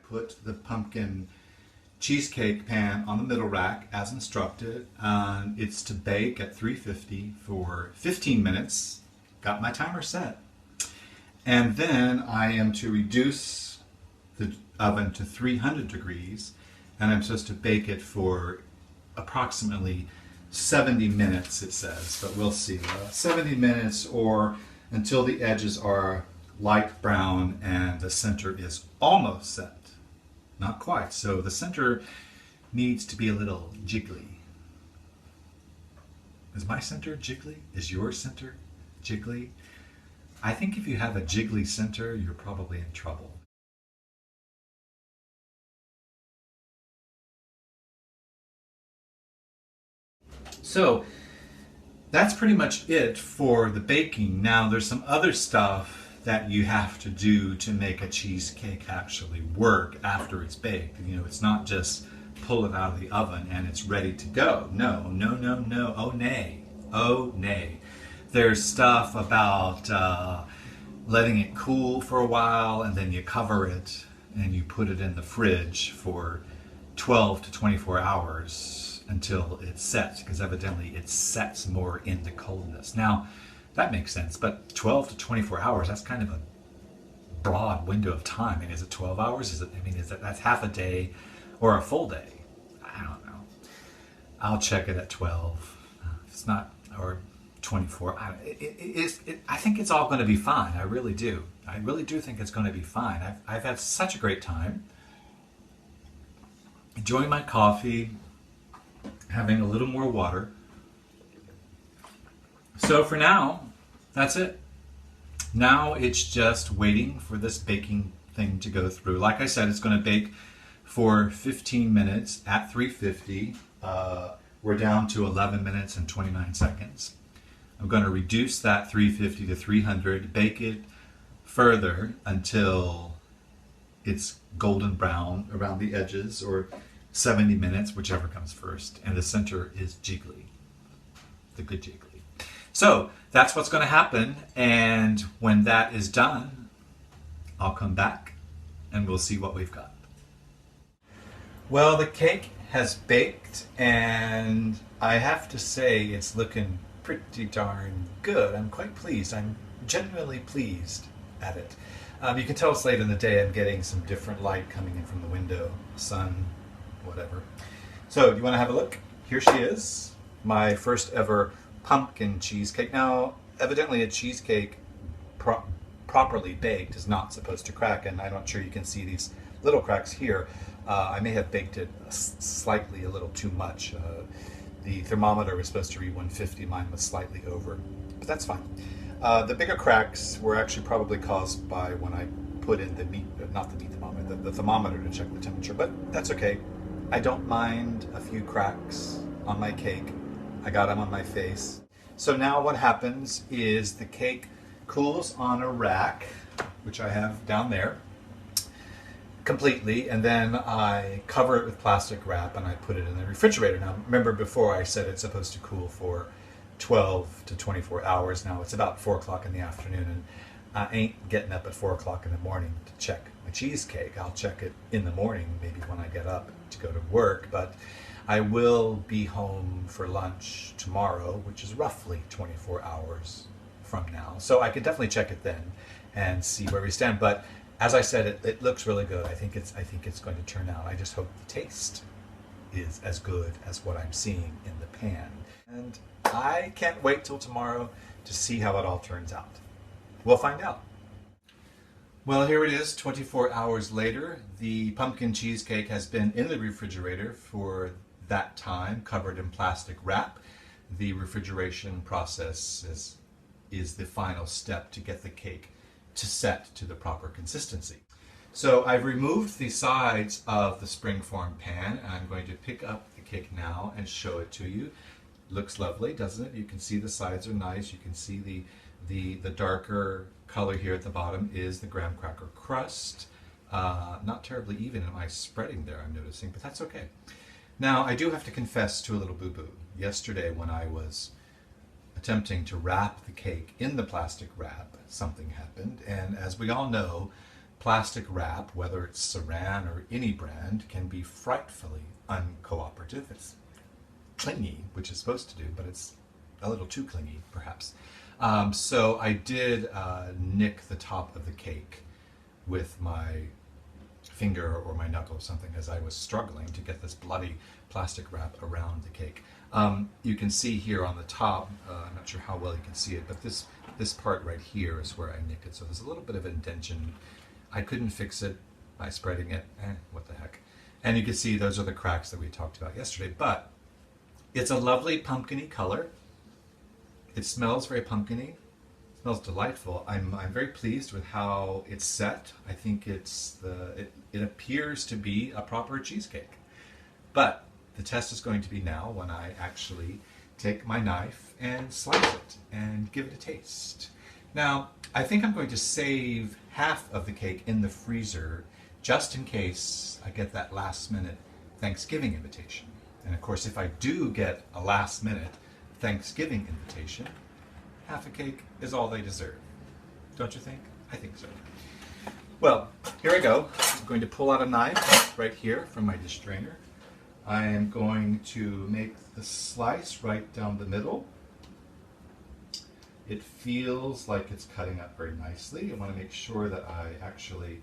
put the pumpkin cheesecake pan on the middle rack as instructed. It's to bake at 350 for 15 minutes. Got my timer set. And then I am to reduce the oven to 300 degrees, and I'm supposed to bake it for approximately 70 minutes, it says, but we'll see. 70 minutes, or until the edges are light brown and the center is almost set. Not quite. So the center needs to be a little jiggly. Is my center jiggly? Is your center jiggly? I think if you have a jiggly center, you're probably in trouble. So that's pretty much it for the baking. Now there's some other stuff that you have to do to make a cheesecake actually work after it's baked. You know, it's not just pull it out of the oven and it's ready to go. No, no, no, no. Oh, nay. Oh, nay. There's stuff about letting it cool for a while, and then you cover it and you put it in the fridge for 12 to 24 hours until it's set, because evidently it sets more in the coldness. Now, that makes sense, but 12 to 24 hours, that's kind of a broad window of time. I mean, is it 12 hours? That's half a day or a full day? I don't know. I'll check it at 12. If it's not, or 24. I think it's all going to be fine. I really do. I really do think it's going to be fine. I've had such a great time enjoying my coffee, having a little more water. So for now, that's it. Now it's just waiting for this baking thing to go through. Like I said, it's going to bake for 15 minutes at 350. We're down to 11 minutes and 29 seconds. I'm going to reduce that 350 to 300, bake it further until it's golden brown around the edges, or 70 minutes, whichever comes first. And the center is jiggly, the good jiggly. So that's what's going to happen, and when that is done, I'll come back and we'll see what we've got. Well, the cake has baked, and I have to say it's looking pretty darn good. I'm quite pleased. I'm genuinely pleased at it. You can tell it's late in the day. I'm getting some different light coming in from the window, sun, whatever. So do you want to have a look? Here she is, my first ever pumpkin cheesecake. Now, evidently a cheesecake properly baked is not supposed to crack, and I'm not sure you can see these little cracks here. I may have baked it slightly a little too much. The thermometer was supposed to read 150, mine was slightly over, but that's fine. The bigger cracks were actually probably caused by when I put in the the thermometer to check the temperature, but that's okay. I don't mind a few cracks on my cake. I got them on my face. So now what happens is the cake cools on a rack, which I have down there, completely, and then I cover it with plastic wrap and I put it in the refrigerator. Now remember, before I said it's supposed to cool for 12 to 24 hours. Now it's about 4 o'clock in the afternoon, and I ain't getting up at 4 o'clock in the morning to check my cheesecake. I'll check it in the morning, maybe when I get up to go to work, but I will be home for lunch tomorrow, which is roughly 24 hours from now. So I could definitely check it then and see where we stand. But as I said, it looks really good. I think it's going to turn out. I just hope the taste is as good as what I'm seeing in the pan. And I can't wait till tomorrow to see how it all turns out. We'll find out. Well, here it is, 24 hours later. The pumpkin cheesecake has been in the refrigerator for that time, covered in plastic wrap. The refrigeration process is the final step to get the cake to set to the proper consistency. So I've removed the sides of the springform pan, and I'm going to pick up the cake now and show it to you. Looks lovely, doesn't it? You can see the sides are nice. You can see the darker color here at the bottom is the graham cracker crust. Not terribly even in my spreading there, I'm noticing, but that's okay. Now, I do have to confess to a little boo-boo. Yesterday, when I was attempting to wrap the cake in the plastic wrap, something happened, and as we all know, plastic wrap, whether it's Saran or any brand, can be frightfully uncooperative. It's clingy, which it's supposed to do, but it's a little too clingy, perhaps. So I did nick the top of the cake with my finger or my knuckle or something as I was struggling to get this bloody plastic wrap around the cake. You can see here on the top, I'm not sure how well you can see it, but this part right here is where I nick it. So there's a little bit of indention. I couldn't fix it by spreading it. What the heck. And you can see those are the cracks that we talked about yesterday. But it's a lovely pumpkin-y color. It smells very pumpkin-y. It smells delightful. I'm very pleased with how it's set. I think it appears to be a proper cheesecake. But the test is going to be now when I actually take my knife and slice it and give it a taste. Now, I think I'm going to save half of the cake in the freezer just in case I get that last minute Thanksgiving invitation. And of course, if I do get a last minute Thanksgiving invitation, half a cake is all they deserve. Don't you think? I think so. Well, here I go. I'm going to pull out a knife right here from my dish drainer. I am going to make the slice right down the middle. It feels like it's cutting up very nicely. I want to make sure that I actually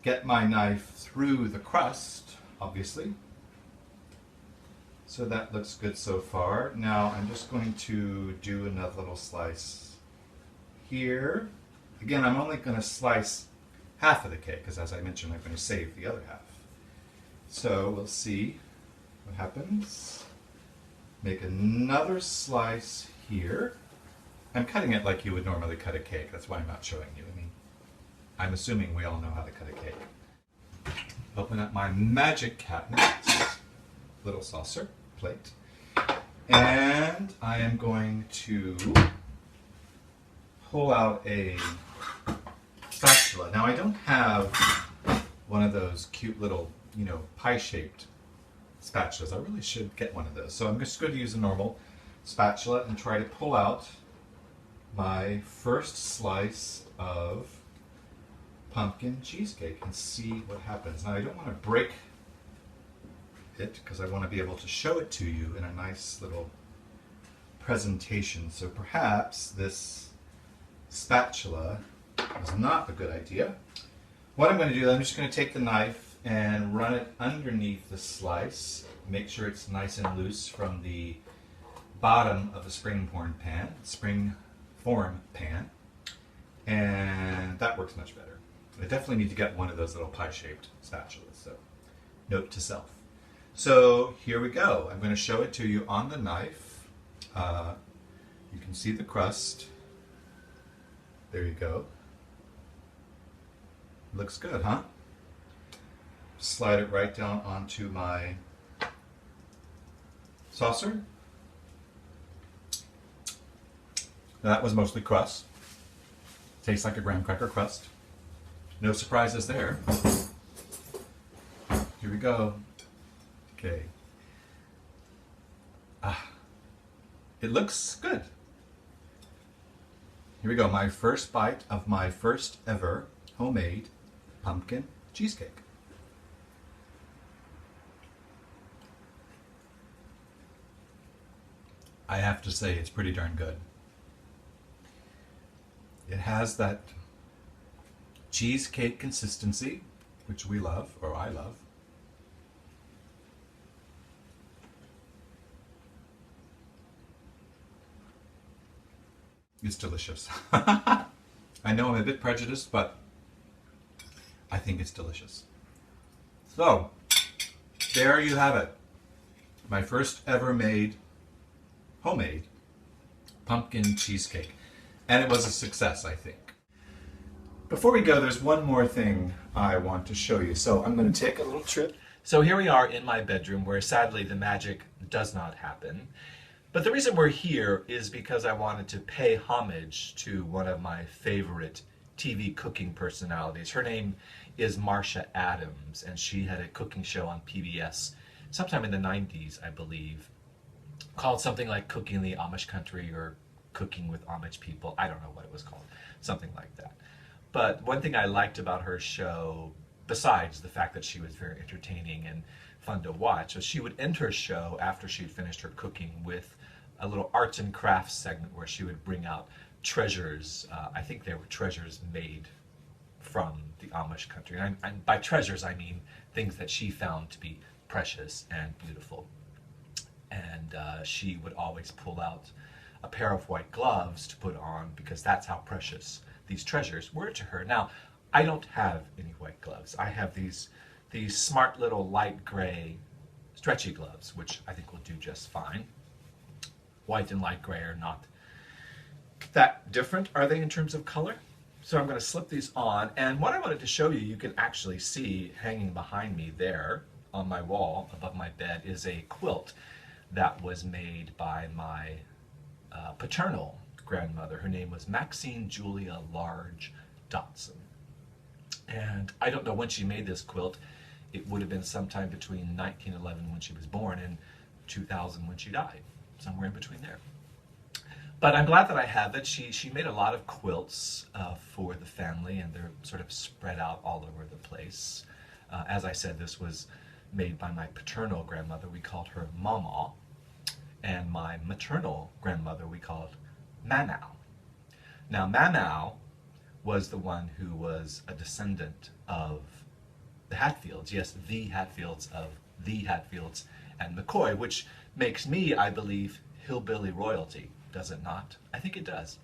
get my knife through the crust, obviously. So that looks good so far. Now I'm just going to do another little slice here. Again, I'm only going to slice half of the cake because, as I mentioned, I'm going to save the other half. So we'll see what happens. Make another slice here. I'm cutting it like you would normally cut a cake. That's why I'm not showing you. I mean, I'm assuming we all know how to cut a cake. Open up my magic cabinet, little saucer, plate, and I am going to pull out a spatula. Now I don't have one of those cute little, pie-shaped spatulas. I really should get one of those. So I'm just going to use a normal spatula and try to pull out my first slice of pumpkin cheesecake and see what happens. Now I don't want to break it because I want to be able to show it to you in a nice little presentation. So perhaps this spatula is not a good idea. What I'm going to do, I'm just going to take the knife and run it underneath the slice. Make sure it's nice and loose from the bottom of the springform pan, and that works much better. I definitely need to get one of those little pie-shaped spatulas, so note to self. So here we go. I'm going to show it to you on the knife. You can see the crust. There you go. Looks good, huh? Slide it right down onto my saucer. That was mostly crust. Tastes like a graham cracker crust. No surprises there. Here we go. Okay. It looks good. Here we go. My first bite of my first ever homemade pumpkin cheesecake. I have to say it's pretty darn good. It has that cheesecake consistency, which we love, or I love. It's delicious. I know I'm a bit prejudiced, but I think it's delicious. So, there you have it. My first ever homemade pumpkin cheesecake. And it was a success, I think. Before we go, there's one more thing I want to show you. So I'm going to take a little trip. So here we are in my bedroom where sadly the magic does not happen. But the reason we're here is because I wanted to pay homage to one of my favorite TV cooking personalities. Her name is Marsha Adams, and she had a cooking show on PBS sometime in the 90s, I believe, called something like Cooking the Amish Country or Cooking with Amish People. I don't know what it was called, something like that. But one thing I liked about her show, besides the fact that she was very entertaining and fun to watch, was she would end her show after she'd finished her cooking with a little arts and crafts segment where she would bring out treasures. I think they were treasures made from the Amish country. And by treasures, I mean things that she found to be precious and beautiful. And she would always pull out a pair of white gloves to put on because that's how precious these treasures were to her. Now, I don't have any white gloves. I have these smart little light gray stretchy gloves, which I think will do just fine. White and light gray are not that different, are they, in terms of color? So I'm going to slip these on, and what I wanted to show you, you can actually see hanging behind me there on my wall above my bed is a quilt that was made by my paternal grandmother. Her name was Maxine Julia Large Dotson. And I don't know when she made this quilt. It would have been sometime between 1911 when she was born and 2000 when she died, somewhere in between there. But I'm glad that I have it. She made a lot of quilts for the family, and they're sort of spread out all over the place. As I said, this was made by my paternal grandmother. We called her Mama. And my maternal grandmother, we called Mamau. Now, Mamau was the one who was a descendant of the Hatfields. Yes, the Hatfields of the Hatfields and McCoy, which makes me, I believe, hillbilly royalty. Does it not? I think it does.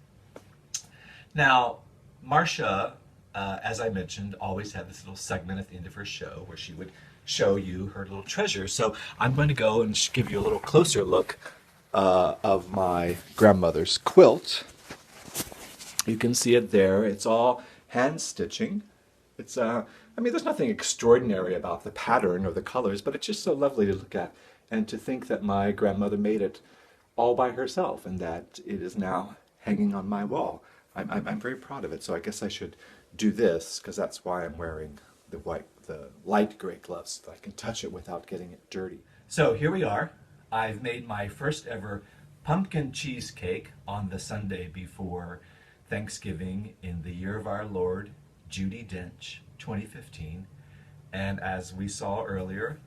Now, Marcia, as I mentioned, always had this little segment at the end of her show where she would show you her little treasures. So I'm going to go and give you a little closer look of my grandmother's quilt. You can see it there. It's all hand stitching. It's I mean, there's nothing extraordinary about the pattern or the colors, but it's just so lovely to look at and to think that my grandmother made it all by herself and that it is now hanging on my wall. I'm very proud of it, so I guess I should do this because that's why I'm wearing the light gray gloves, so that I can touch it without getting it dirty. So here we are. I've made my first ever pumpkin cheesecake on the Sunday before Thanksgiving in the year of our Lord, Judy Dench, 2015. And as we saw earlier,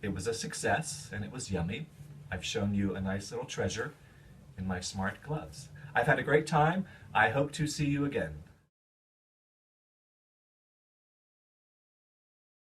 it was a success and it was yummy. I've shown you a nice little treasure in my smart gloves. I've had a great time. I hope to see you again.